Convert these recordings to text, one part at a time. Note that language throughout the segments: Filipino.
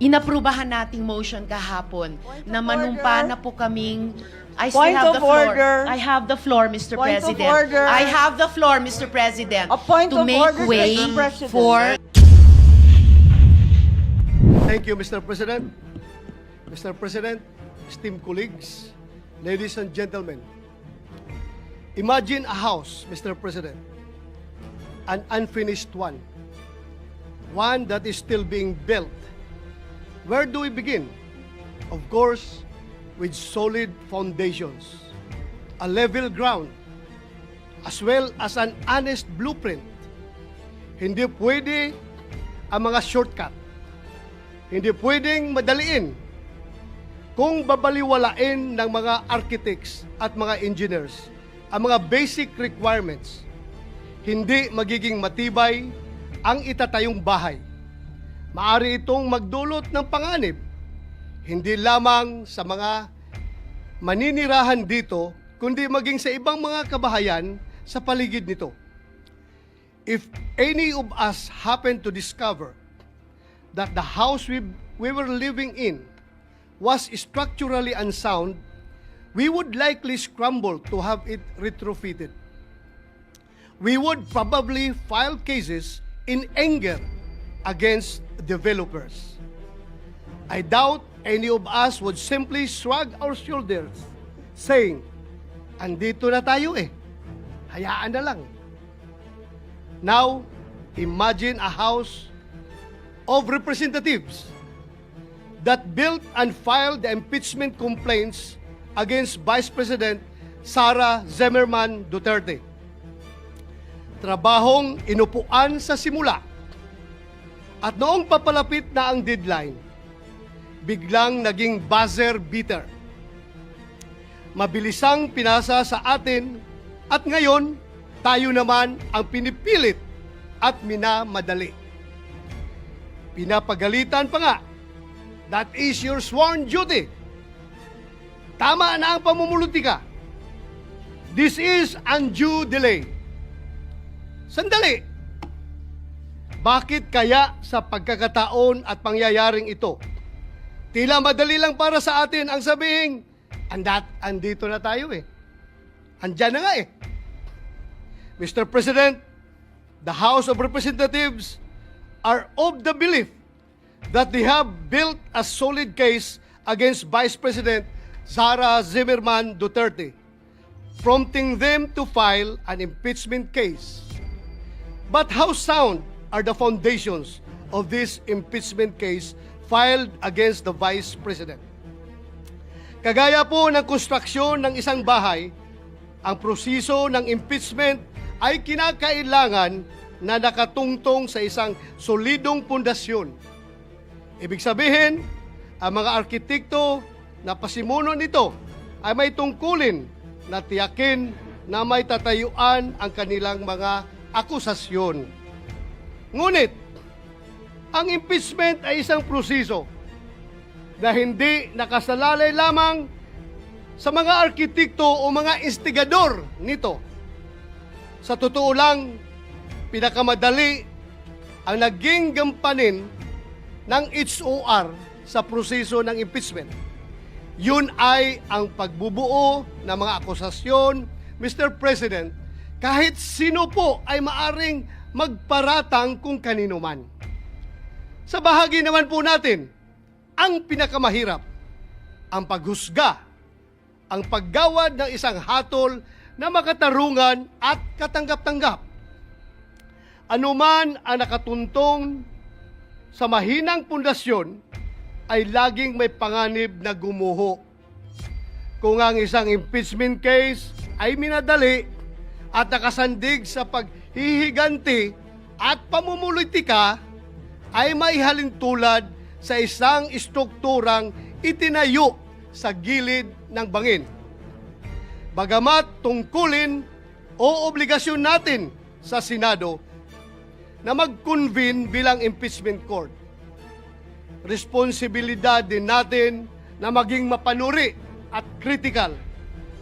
inaprubahan nating motion kahapon na manumpa na po kaming I still Point have of the floor. order. I have the floor, Mr. Point of President. order. I have the floor, Mr. President. A point to of make order, way Mr. President. for Thank you, Mr. President. Mr. President, esteemed colleagues, ladies and gentlemen. Imagine a house, Mr. President, an unfinished one that is still being built. Where do we begin? Of course, with solid foundations, a level ground, as well as an honest blueprint. Hindi pwede ang mga shortcut. Hindi pwedeng madaliin kung babaliwalain ng mga architects at mga engineers ang mga basic requirements. Hindi magiging matibay ang itatayong bahay. Maari itong magdulot ng panganib, hindi lamang sa mga maninirahan dito, kundi maging sa ibang mga kabahayan sa paligid nito. If any of us happen to discover that the house we were living in was structurally unsound, we would likely scramble to have it retrofitted. We would probably file cases in anger against developers. I doubt any of us would simply shrug our shoulders, saying, andito na tayo hayaan na lang. Now, imagine a house of representatives that built and filed the impeachment complaints against Vice President Sara Zimmerman Duterte. Trabahong inupuan sa simula. At noong papalapit na ang deadline, biglang naging buzzer beater. Mabilisang pinasa sa atin at ngayon tayo naman ang pinipilit at minamadali. Pinapagalitan pa nga. That is your sworn duty. Tama na ang pamumulutika. This is undue delay. Sandali. Bakit kaya sa pagkakataon at pangyayaring ito, tila madali lang para sa atin ang sabihin, andito na tayo Andyan na nga Mr. President, the House of Representatives are of the belief that they have built a solid case against Vice President Sara Zimmerman Duterte, prompting them to file an impeachment case. But how sound are the foundations of this impeachment case filed against the Vice President? Kagaya po ng konstruksyon ng isang bahay, ang proseso ng impeachment ay kinakailangan na nakatungtong sa isang solidong pundasyon. Ibig sabihin, ang mga arkitekto na pasimuno nito ay may tungkulin na tiyakin na may tatayuan ang kanilang mga akusasyon. Ngunit, ang impeachment ay isang proseso na hindi nakasalalay lamang sa mga arkitekto o mga instigador nito. Sa totoo lang, pinakamadali ang naging gampanin ng HOR sa proseso ng impeachment. Yun ay ang pagbubuo ng mga akusasyon, Mr. President, kahit sino po ay maaring magparatang kung kanino man. Sa bahagi naman po natin, ang pinakamahirap, ang paghusga, ang paggawad ng isang hatol na makatarungan at katanggap-tanggap. Anuman ang nakatuntong sa mahinang pundasyon ay laging may panganib na gumuho. Kung ang isang impeachment case ay minadali at nakasandig sa paghihiganti at pamumulitika, ay maihalin tulad sa isang estrukturang itinayo sa gilid ng bangin. Bagamat tungkulin o obligasyon natin sa Senado na mag-convene bilang impeachment court, responsibilidad din natin na maging mapanuri at critical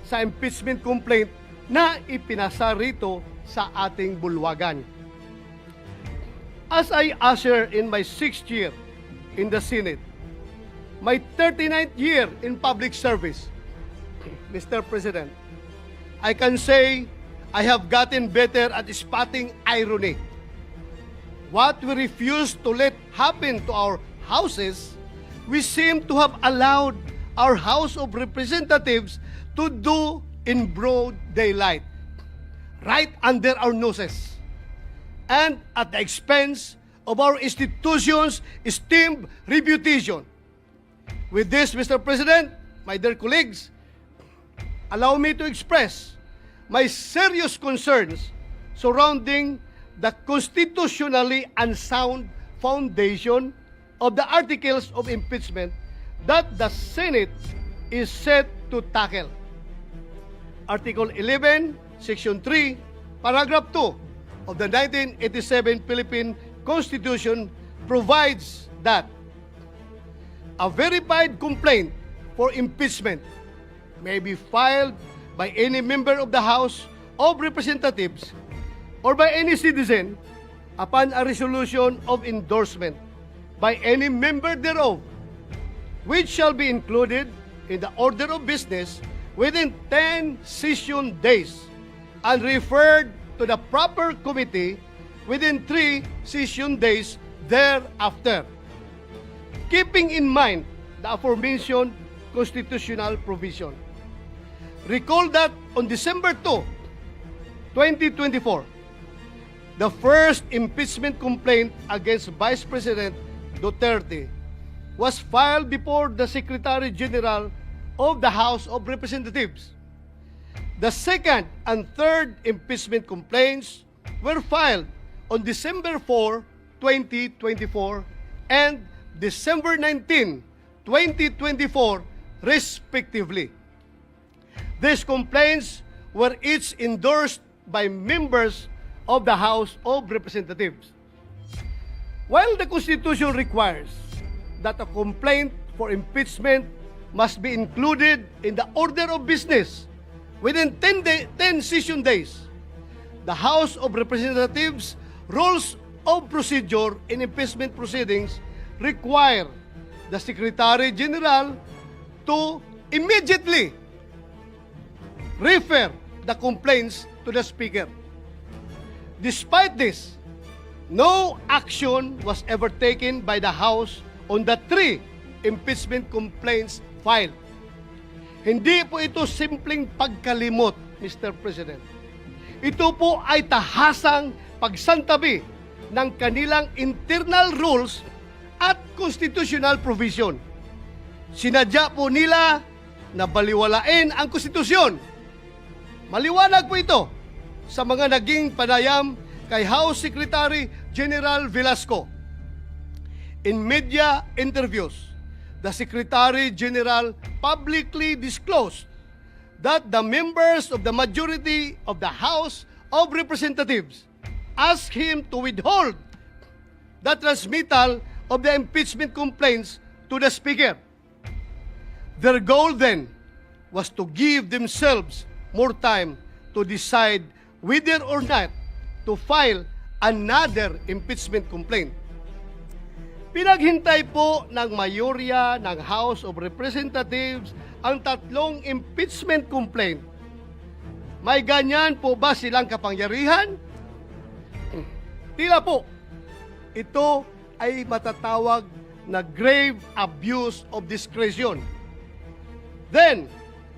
sa impeachment complaint na ipinasa rito sa ating bulwagan. As I usher in my 6th year in the Senate, my 39th year in public service, Mr. President, I can say I have gotten better at spotting irony. What we refuse to let happen to our houses, we seem to have allowed our House of Representatives to do in broad daylight, right under our noses, and at the expense of our institution's esteemed reputation. With this, Mr. President, my dear colleagues, allow me to express my serious concerns surrounding the constitutionally unsound foundation of the articles of impeachment that the Senate is set to tackle. Article 11, Section 3, Paragraph 2 of the 1987 Philippine Constitution provides that a verified complaint for impeachment may be filed by any member of the House of Representatives or by any citizen upon a resolution of endorsement by any member thereof, which shall be included in the order of business within 10 session days and referred to the proper committee within 3 session days thereafter, keeping in mind the aforementioned constitutional provision. Recall that on December 2, 2024, the first impeachment complaint against Vice President Duterte was filed before the Secretary General of the House of Representatives. The second and third impeachment complaints were filed on December 4, 2024 and December 19, 2024, respectively. These complaints were each endorsed by members of the House of Representatives. While the Constitution requires that a complaint for impeachment must be included in the order of business within 10 session days, the House of Representatives Rules of Procedure in impeachment proceedings require the Secretary General to immediately refer the complaints to the Speaker. Despite this, no action was ever taken by the House on the 3 impeachment complaints filed. Hindi po ito simpleng pagkalimot, Mr. President. Ito po ay tahasang pagsantabi ng kanilang internal rules at constitutional provision. Sinadya po nila na baliwalain ang konstitusyon. Maliwanag po ito sa mga naging panayam kay House Secretary General Velasco. In media interviews, the Secretary General publicly disclosed that the members of the majority of the House of Representatives asked him to withhold the transmittal of the impeachment complaints to the Speaker. Their goal then was to give themselves more time to decide whether or not to file another impeachment complaint. Pinaghintay po ng mayorya ng House of Representatives ang 3 impeachment complaint. May ganyan po ba silang kapangyarihan? Tila po, ito ay matatawag na grave abuse of discretion. Then,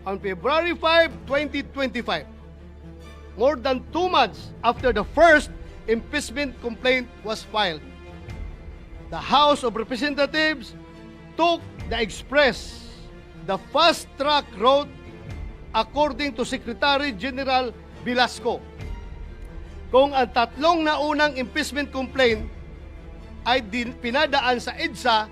on February 5, 2025, more than 2 months after the first impeachment complaint was filed, the House of Representatives took the fast-track route according to Secretary General Velasco. Kung ang 3 naunang impeachment complaint ay pinadaan sa EDSA,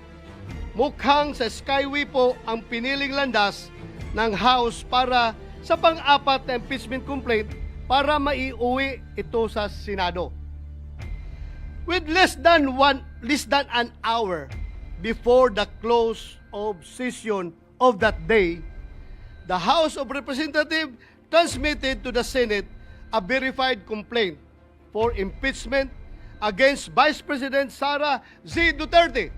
mukhang sa Skyway po ang piniling landas ng House para sa pang-4 na impeachment complaint para maiuwi ito sa Senado. With less than an hour before the close of session of that day, the House of Representatives transmitted to the Senate a verified complaint for impeachment against Vice President Sara Z. Duterte.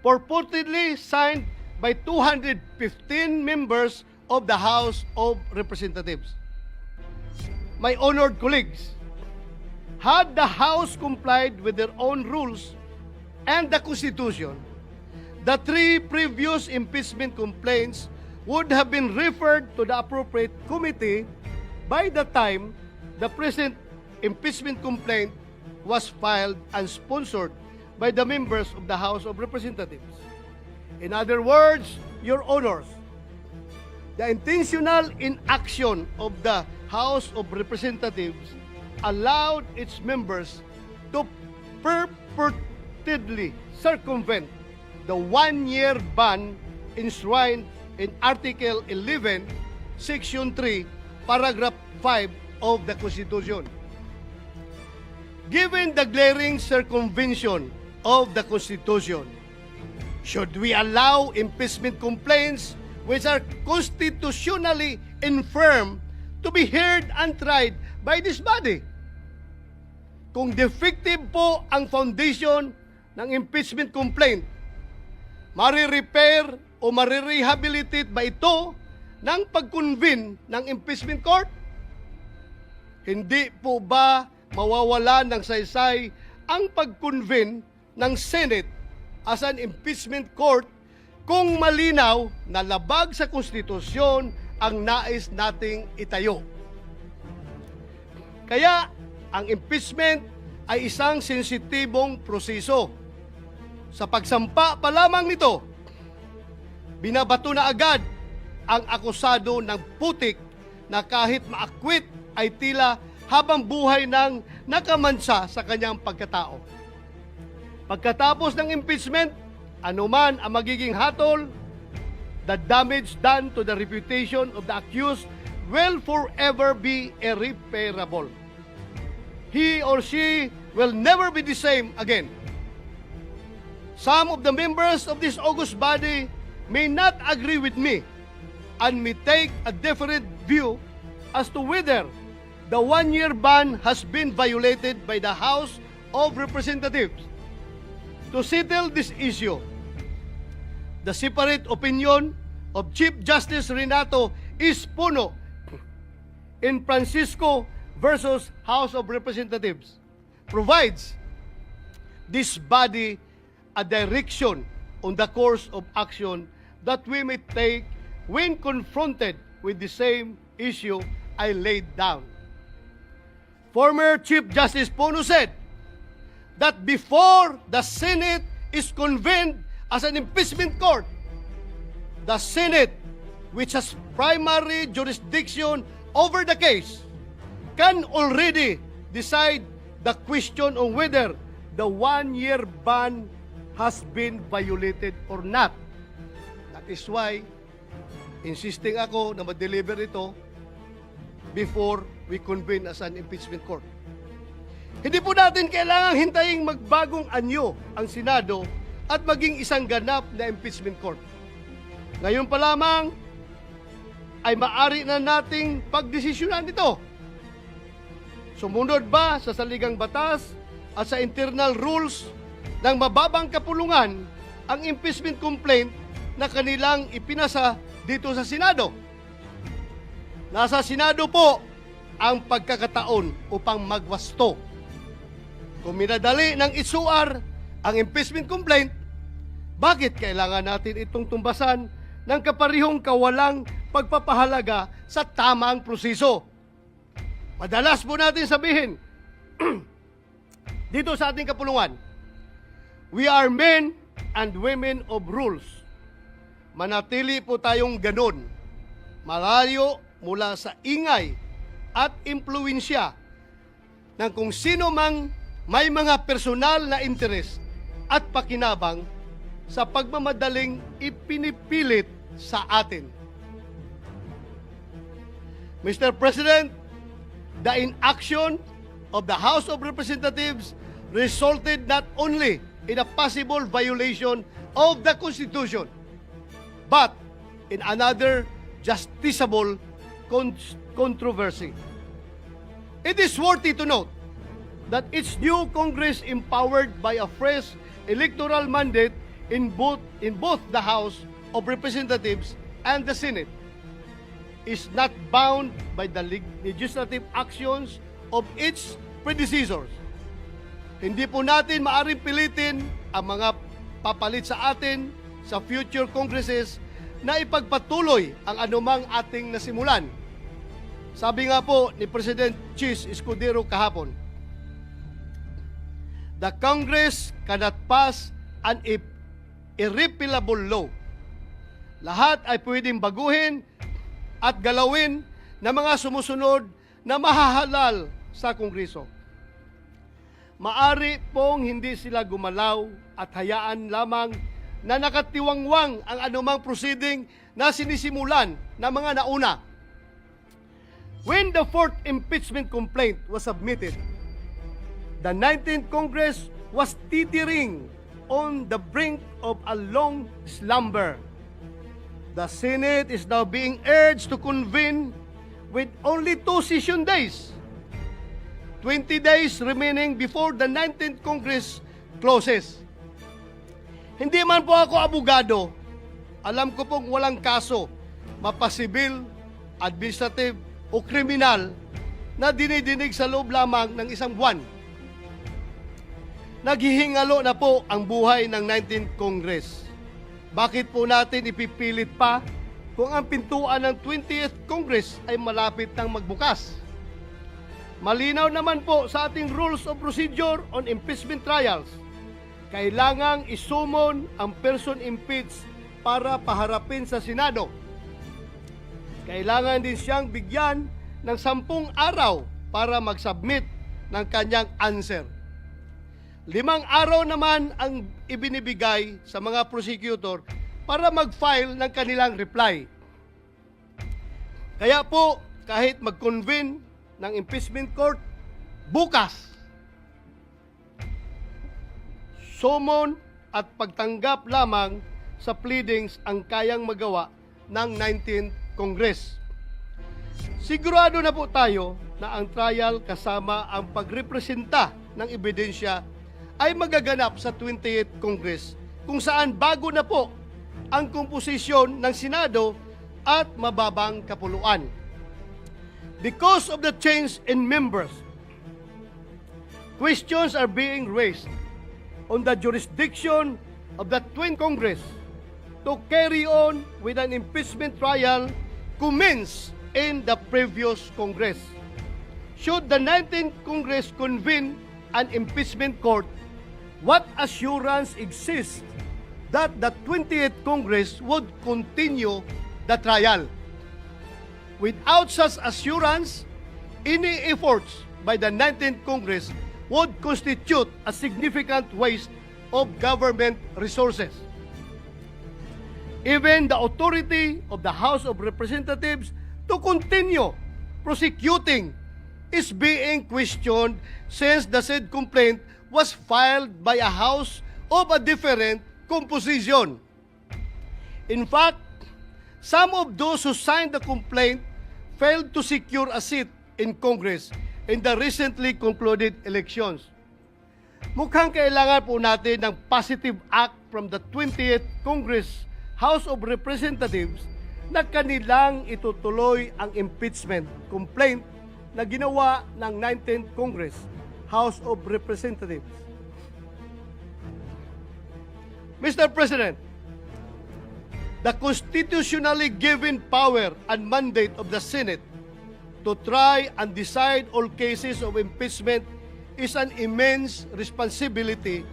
purportedly signed by 215 members of the House of Representatives. My honored colleagues, had the House complied with their own rules and the Constitution, the 3 previous impeachment complaints would have been referred to the appropriate committee by the time the present impeachment complaint was filed and sponsored by the members of the House of Representatives. In other words, Your Honors, the intentional inaction of the House of Representatives allowed its members to purportedly circumvent the 1-year ban enshrined in Article 11, Section 3, Paragraph 5 of the Constitution. Given the glaring circumvention of the Constitution, should we allow impeachment complaints which are constitutionally infirm to be heard and tried by this body? Kung defective po ang foundation ng impeachment complaint, marirepair o marirehabilitate ba ito ng pag-convene ng impeachment court? Hindi po ba mawawala ng saysay ang pag-convene ng Senate as an impeachment court kung malinaw na labag sa konstitusyon ang nais nating itayo? Kaya, ang impeachment ay isang sensitibong proseso. Sa pagsampa pa lamang nito, binabato na agad ang akusado ng putik na kahit maakwit ay tila habang buhay nang nakamansa sa kanyang pagkatao. Pagkatapos ng impeachment, anuman ang magiging hatol, the damage done to the reputation of the accused will forever be irreparable. He or she will never be the same again. Some of the members of this august body may not agree with me and may take a different view as to whether the 1-year ban has been violated by the House of Representatives. To settle this issue, the separate opinion of Chief Justice Renato Espuno in Francisco versus House of Representatives provides this body a direction on the course of action that we may take when confronted with the same issue I laid down. Former Chief Justice Puno said that before the Senate is convened as an impeachment court, the Senate, which has primary jurisdiction over the case, can already decide the question on whether the 1-year ban has been violated or not. That is why, insisting ako na ma-deliver ito before we convene as an impeachment court. Hindi po natin kailangang hintaying magbagong anyo ang Senado at maging isang ganap na impeachment court. Ngayon pa lamang ay maaari na nating pagdesisyonan ito. Sumunod ba sa saligang batas at sa internal rules ng mababang kapulungan ang impeachment complaint na kanilang ipinasa dito sa Senado? Nasa Senado po ang pagkakataon upang magwasto. Kung minadali ng isuar ang impeachment complaint, bakit kailangan natin itong tumbasan ng kaparihong kawalang pagpapahalaga sa tamang proseso? Madalas po natin sabihin dito sa ating kapulungan, we are men and women of rules. Manatili po tayong ganon, malayo mula sa ingay at impluensya ng kung sino mang may mga personal na interes at pakinabang sa pagmamadaling ipinipilit sa atin. Mr. President, the inaction of the House of Representatives resulted not only in a possible violation of the Constitution, but in another justiciable controversy. It is worthy to note that its new Congress, empowered by a fresh electoral mandate, in both the House of Representatives and the Senate is not bound by the legislative actions of its predecessors. Hindi po natin maaring pilitin ang mga papalit sa atin sa future congresses na ipagpatuloy ang anumang ating nasimulan. Sabi nga po ni President Chis Escudero kahapon, the Congress cannot pass an irrepealable law. Lahat ay pwedeng baguhin at galawin ng mga sumusunod na mahahalal sa Kongreso. Maari pong hindi sila gumalaw at hayaan lamang na nakatiwangwang ang anumang proceeding na sinisimulan ng mga nauna. When the fourth impeachment complaint was submitted, the 19th Congress was teetering on the brink of a long slumber. The Senate is now being urged to convene with only 2 session days. 20 days remaining before the 19th Congress closes. Hindi man po ako abogado, alam ko pong walang kaso, mapasibil, administrative o kriminal na dinidinig sa loob lamang ng isang buwan. Naghihingalo na po ang buhay ng 19th Congress. Bakit po natin ipipilit pa kung ang pintuan ng 20th Congress ay malapit nang magbukas? Malinaw naman po sa ating Rules of Procedure on Impeachment Trials, kailangang isumon ang person impeached para paharapin sa Senado. Kailangan din siyang bigyan ng 10 araw para mag-submit ng kanyang answer. 5 araw naman ang ibinibigay sa mga prosecutor para mag-file ng kanilang reply. Kaya po, kahit mag-convene ng impeachment court bukas, summon at pagtanggap lamang sa pleadings ang kayang magawa ng 19th Congress. Sigurado na po tayo na ang trial kasama ang pagrepresenta ng ebidensya ay magaganap sa 20th Congress, kung saan bago na po ang komposisyon ng Senado at mababang kapuluan. Because of the change in members, questions are being raised on the jurisdiction of the 20th Congress to carry on with an impeachment trial commenced in the previous Congress. Should the 19th Congress convene an impeachment court, what assurance exists that the 20th Congress would continue the trial? Without such assurance, any efforts by the 19th Congress would constitute a significant waste of government resources. Even the authority of the House of Representatives to continue prosecuting is being questioned since the said complaint was filed by a House of a different composition. In fact, some of those who signed the complaint failed to secure a seat in Congress in the recently concluded elections. Mukhang kailangan po natin ng positive act from the 20th Congress House of Representatives na kanilang itutuloy ang impeachment complaint na ginawa ng 19th Congress House of Representatives. Mr. President, the constitutionally given power and mandate of the Senate to try and decide all cases of impeachment is an immense responsibility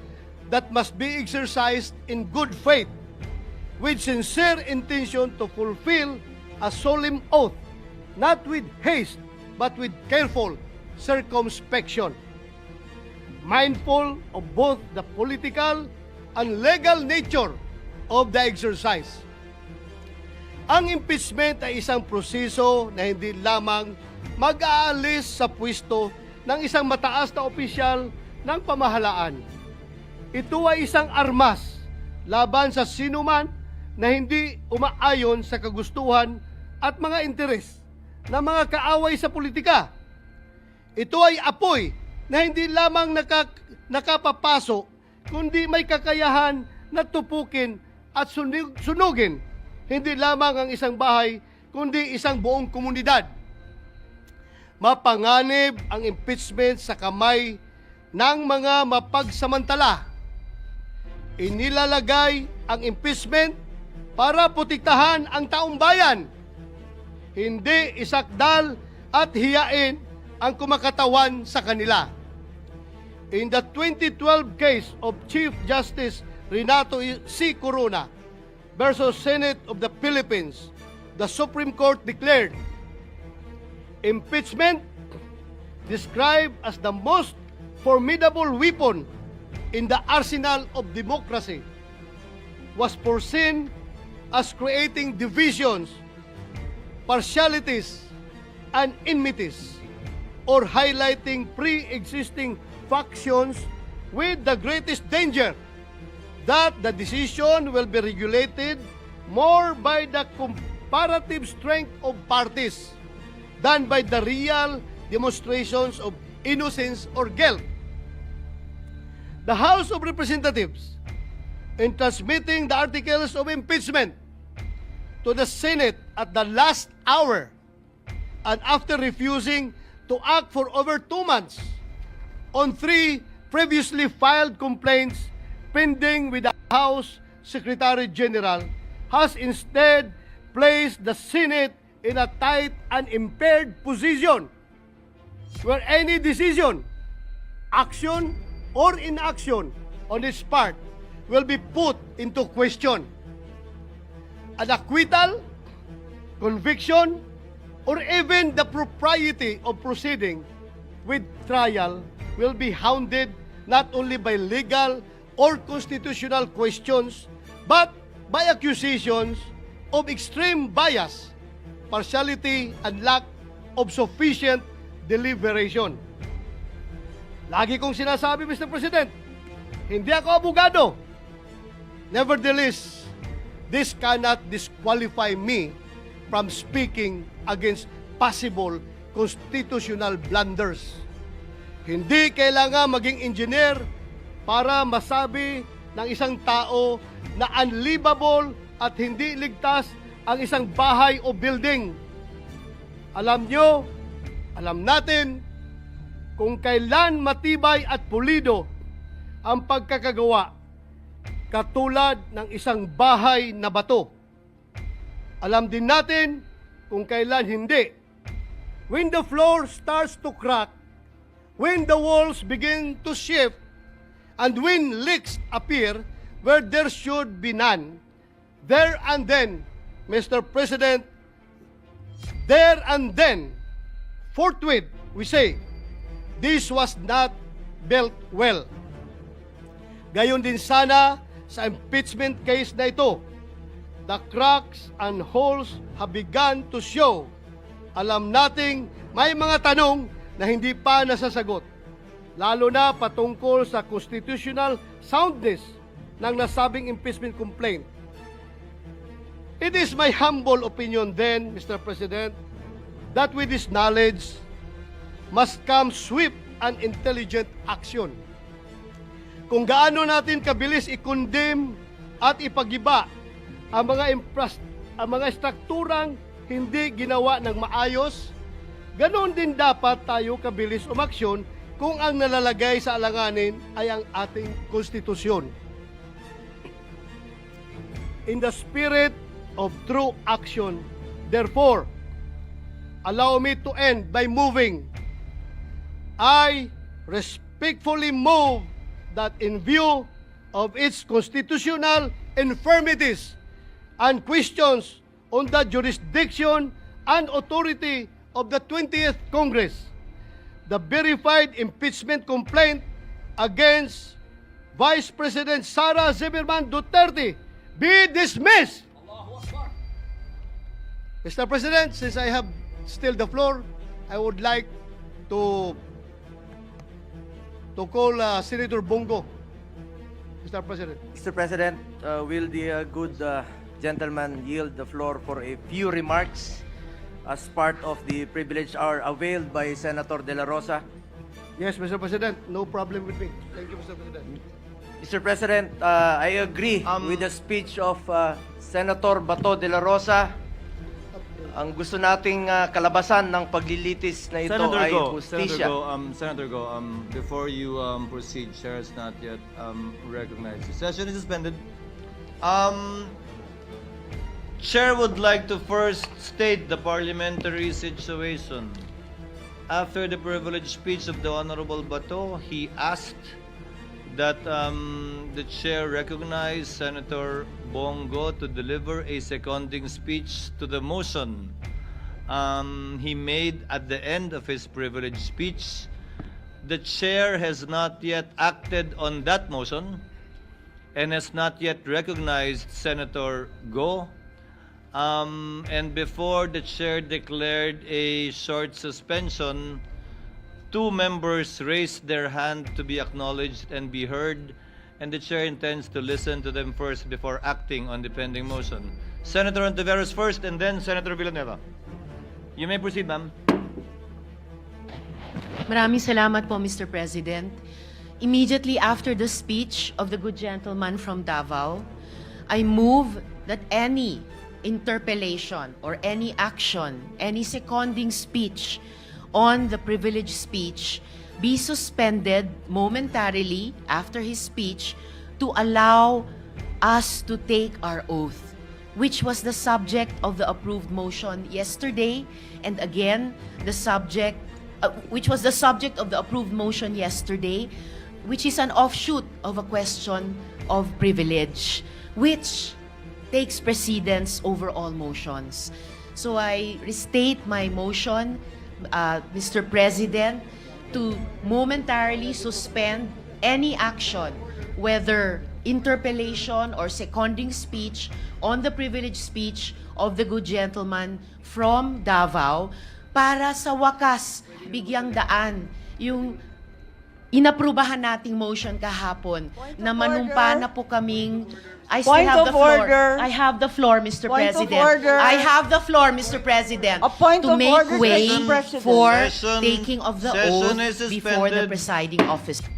that must be exercised in good faith with sincere intention to fulfill a solemn oath, not with haste, but with careful circumspection, mindful of both the political and legal nature of the exercise. Ang impeachment ay isang proseso na hindi lamang mag-aalis sa pwesto ng isang mataas na opisyal ng pamahalaan. Ito ay isang armas laban sa sinuman na hindi umaayon sa kagustuhan at mga interes ng mga kaaway sa politika. Ito ay apoy na hindi lamang nakapapasok, kundi may kakayahan na tupukin at sunugin hindi lamang ang isang bahay, kundi isang buong komunidad. Mapanganib ang impeachment sa kamay ng mga mapagsamantala. Inilalagay ang impeachment para protektahan ang taong bayan, hindi isakdal at hiyain ang kumakatawan sa kanila. In the 2012 case of Chief Justice Renato C. Corona versus Senate of the Philippines, the Supreme Court declared impeachment, described as the most formidable weapon in the arsenal of democracy, was foreseen as creating divisions, partialities, and enmities, or highlighting pre-existing factions, with the greatest danger that the decision will be regulated more by the comparative strength of parties than by the real demonstrations of innocence or guilt. The House of Representatives, in transmitting the articles of impeachment to the Senate at the last hour and after refusing to act for over 2 months on 3 previously filed complaints pending with the House Secretary General, has instead placed the Senate in a tight and impaired position where any decision, action, or inaction on its part will be put into question. An acquittal, conviction, or even the propriety of proceeding with trial will be hounded not only by legal or constitutional questions, but by accusations of extreme bias, partiality, and lack of sufficient deliberation. Lagi kong sinasabi, Mr. President, hindi ako abogado. Nevertheless, this cannot disqualify me from speaking against possible constitutional blunders. Hindi kailangan maging engineer para masabi ng isang tao na unlivable at hindi ligtas ang isang bahay o building. Alam nyo, alam natin kung kailan matibay at pulido ang pagkakagawa katulad ng isang bahay na bato. Alam din natin kung kailan hindi. When the floor starts to crack, when the walls begin to shift, and when leaks appear where there should be none, there and then, Mr. President, there and then, forthwith, we say, this was not built well. Gayon din sana sa impeachment case na ito. The cracks and holes have begun to show. Alam nating may mga tanong na hindi pa nasasagot, lalo na patungkol sa constitutional soundness ng nasabing impeachment complaint. It is my humble opinion then, Mr. President, that with this knowledge must come swift and intelligent action. Kung gaano natin kabilis i-condemn at ipagiba ang mga strukturang hindi ginawa ng maayos, ganoon din dapat tayo kabilis umaksyon kung ang nalalagay sa alanganin ay ang ating konstitusyon. In the spirit of true action, therefore, allow me to end by moving. I respectfully move that in view of its constitutional infirmities and questions on the jurisdiction and authority of the 20th Congress, the verified impeachment complaint against Vice President Sara Zimmerman Duterte be dismissed. Mr. President, since I have still the floor, I would like to call Senator Bongo. Mr. President. Mr. President, will the good gentleman yield the floor for a few remarks as part of the privileged hour availed by Senator De La Rosa? Yes, Mr. President. No problem with me. Thank you, Mr. President. Mr. President, I agree with the speech of Senator Bato de la Rosa. Ang gusto nating kalabasan ng paglilitis na ito ay justisya. Senator Go, before you proceed, Chair has not yet recognized. The session is suspended. Chair would like to first state the parliamentary situation. After the privileged speech of the Honorable Bato, he asked that the chair recognize Senator Bongo to deliver a seconding speech to the motion he made at the end of his privileged speech. The chair has not yet acted on that motion and has not yet recognized Senator Go. And before the chair declared a short suspension, 2 members raised their hand to be acknowledged and be heard, and the chair intends to listen to them first before acting on the pending motion. Senator Ontiveros first, and then Senator Villanueva. You may proceed, ma'am. Maraming salamat po, Mr. President. Immediately after the speech of the good gentleman from Davao, I move that any interpellation or any action, any seconding speech on the privileged speech be suspended momentarily after his speech to allow us to take our oath, which was the subject of the approved motion yesterday, and again, the subject, which was the subject of the approved motion yesterday, which is an offshoot of a question of privilege, which takes precedence over all motions. So I restate my motion, Mr. President, to momentarily suspend any action, whether interpellation or seconding speech, on the privileged speech of the good gentleman from Davao, para sa wakas bigyang daan yung inaprubahan nating motion kahapon na manumpa na po kaming I still Point have of the floor. order. I have the floor, Mr. Point of President. order. I have the floor, Mr. President, A point to of make order, way Mr. President. for Session- taking of the session oath is before the suspended. presiding officer.